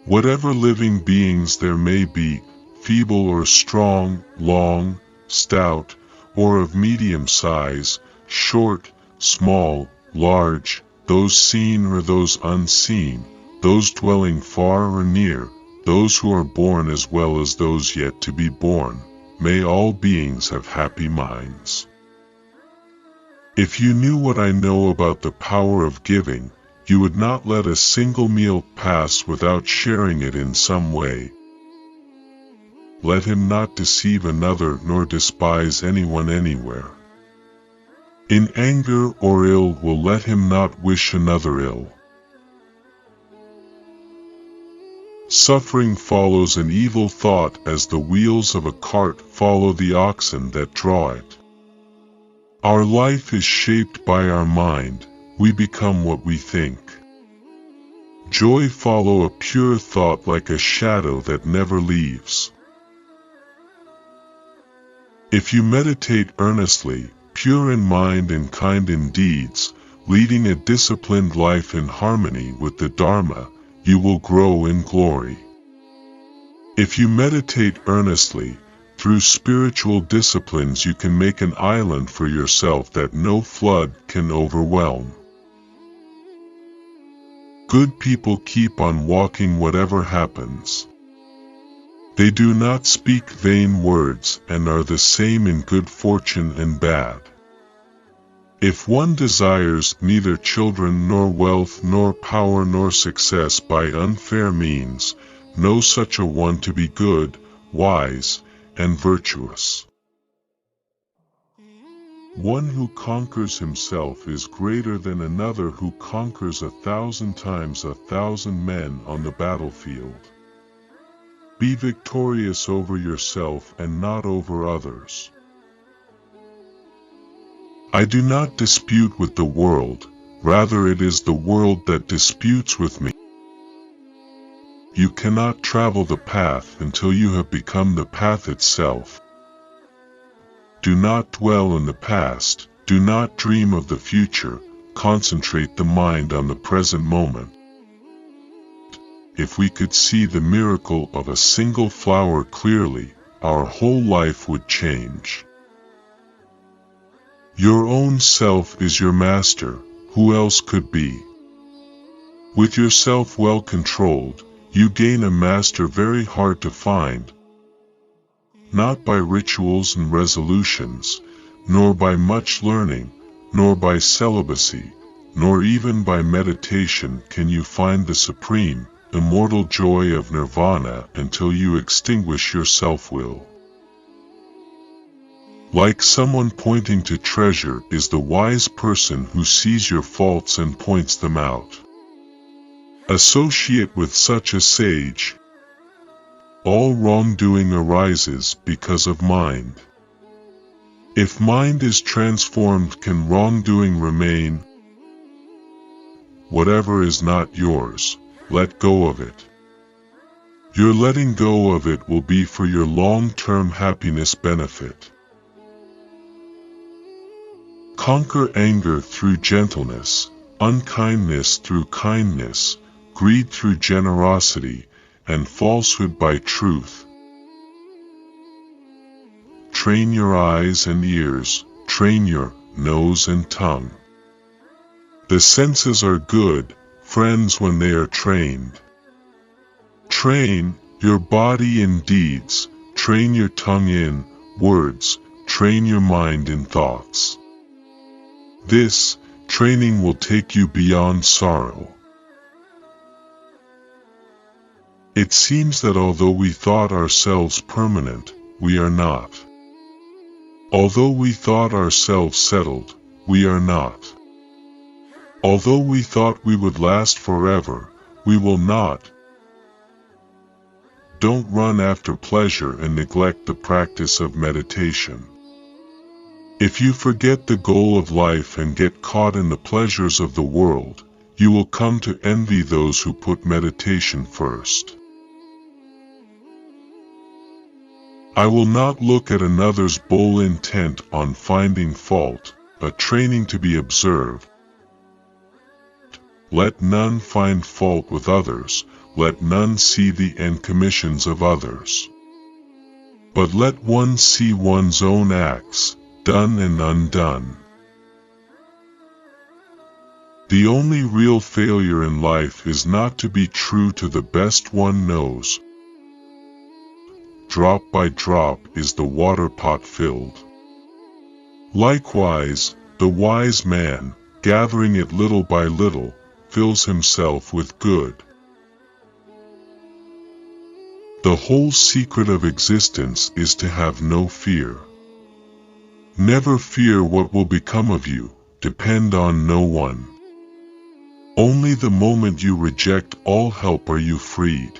Whatever living beings there may be, feeble or strong, long, stout, or of medium size, short, small, large, those seen or those unseen, those dwelling far or near, those who are born as well as those yet to be born, may all beings have happy minds. If you knew what I know about the power of giving, you would not let a single meal pass without sharing it in some way. Let him not deceive another nor despise anyone anywhere. In anger or ill will let him not wish another ill. Suffering follows an evil thought as the wheels of a cart follow the oxen that draw it. Our life is shaped by our mind, we become what we think. Joy follow a pure thought like a shadow that never leaves. If you meditate earnestly, pure in mind and kind in deeds, leading a disciplined life in harmony with the Dharma, you will grow in glory. If you meditate earnestly, through spiritual disciplines you can make an island for yourself that no flood can overwhelm. Good people keep on walking whatever happens. They do not speak vain words and are the same in good fortune and bad. If one desires neither children nor wealth nor power nor success by unfair means, know such a one to be good, wise, and virtuous. One who conquers himself is greater than another who conquers 1,000 times 1,000 men on the battlefield. Be victorious over yourself and not over others. I do not dispute with the world, rather it is the world that disputes with me. You cannot travel the path until you have become the path itself. Do not dwell in the past, do not dream of the future, concentrate the mind on the present moment. If we could see the miracle of a single flower clearly, our whole life would change. Your own self is your master, who else could be? With yourself well controlled, you gain a master very hard to find. Not by rituals and resolutions, nor by much learning, nor by celibacy, nor even by meditation can you find the supreme, immortal joy of nirvana until you extinguish your self-will. Like someone pointing to treasure is the wise person who sees your faults and points them out. Associate with such a sage. All wrongdoing arises because of mind. If mind is transformed, can wrongdoing remain? Whatever is not yours, let go of it. Your letting go of it will be for your long-term happiness benefit. Conquer anger through gentleness, unkindness through kindness, greed through generosity, and falsehood by truth. Train your eyes and ears, train your nose and tongue. The senses are good friends when they are trained. Train your body in deeds, train your tongue in words, train your mind in thoughts. This training will take you beyond sorrow. It seems that although we thought ourselves permanent, we are not. Although we thought ourselves settled, we are not. Although we thought we would last forever, we will not. Don't run after pleasure and neglect the practice of meditation. If you forget the goal of life and get caught in the pleasures of the world, you will come to envy those who put meditation first. I will not look at another's bowl intent on finding fault, a training to be observed. Let none find fault with others, let none see the end commissions of others. But let one see one's own acts, done and undone. The only real failure in life is not to be true to the best one knows. Drop by drop is the water pot filled. Likewise, the wise man, gathering it little by little, fills himself with good. The whole secret of existence is to have no fear. Never fear what will become of you, depend on no one. Only the moment you reject all help are you freed.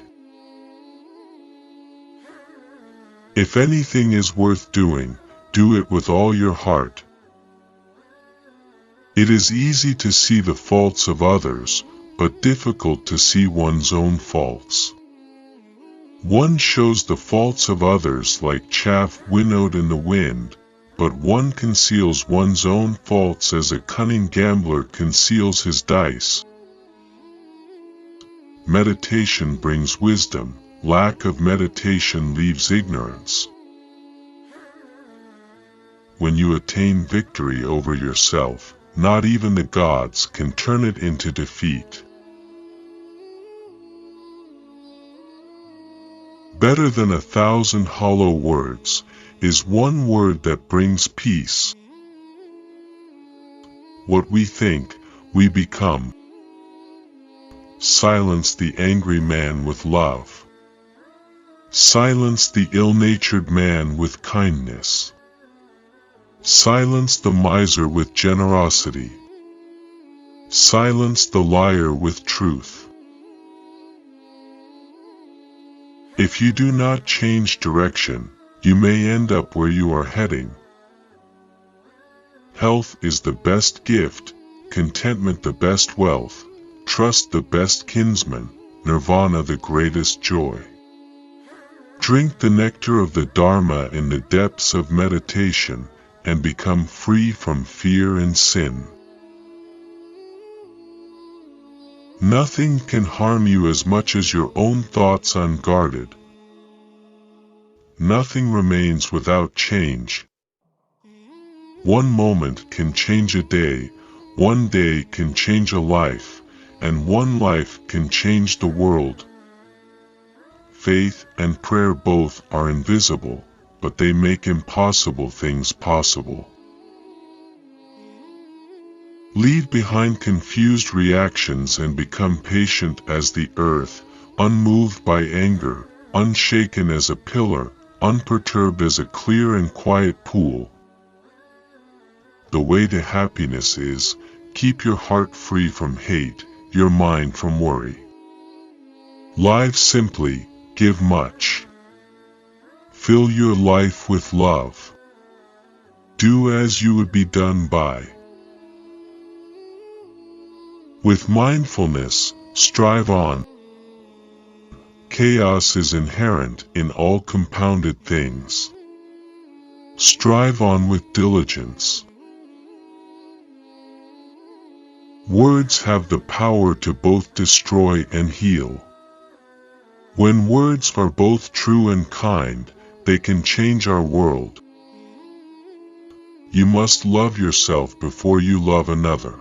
If anything is worth doing, do it with all your heart. It is easy to see the faults of others, but difficult to see one's own faults. One shows the faults of others like chaff winnowed in the wind, but one conceals one's own faults as a cunning gambler conceals his dice. Meditation brings wisdom, lack of meditation leaves ignorance. When you attain victory over yourself, not even the gods can turn it into defeat. Better than 1,000 hollow words is one word that brings peace. What we think, we become. Silence the angry man with love. Silence the ill-natured man with kindness. Silence the miser with generosity. Silence the liar with truth. If you do not change direction, you may end up where you are heading. Health is the best gift, contentment the best wealth, trust the best kinsman, nirvana the greatest joy. Drink the nectar of the Dharma in the depths of meditation, and become free from fear and sin. Nothing can harm you as much as your own thoughts unguarded. Nothing remains without change. One moment can change a day, one day can change a life, and one life can change the world. Faith and prayer both are invisible, but they make impossible things possible. Leave behind confused reactions and become patient as the earth, unmoved by anger, unshaken as a pillar, unperturbed as a clear and quiet pool. The way to happiness is, keep your heart free from hate, your mind from worry. Live simply, give much. Fill your life with love. Do as you would be done by. With mindfulness, strive on. Chaos is inherent in all compounded things. Strive on with diligence. Words have the power to both destroy and heal. When words are both true and kind, they can change our world. You must love yourself before you love another.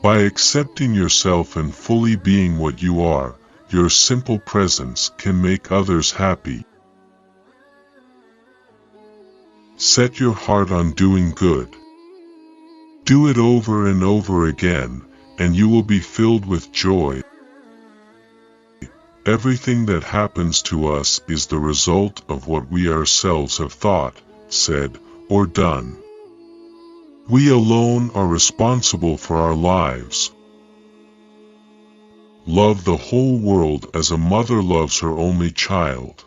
By accepting yourself and fully being what you are, your simple presence can make others happy. Set your heart on doing good. Do it over and over again, and you will be filled with joy. Everything that happens to us is the result of what we ourselves have thought, said, or done. We alone are responsible for our lives. Love the whole world as a mother loves her only child.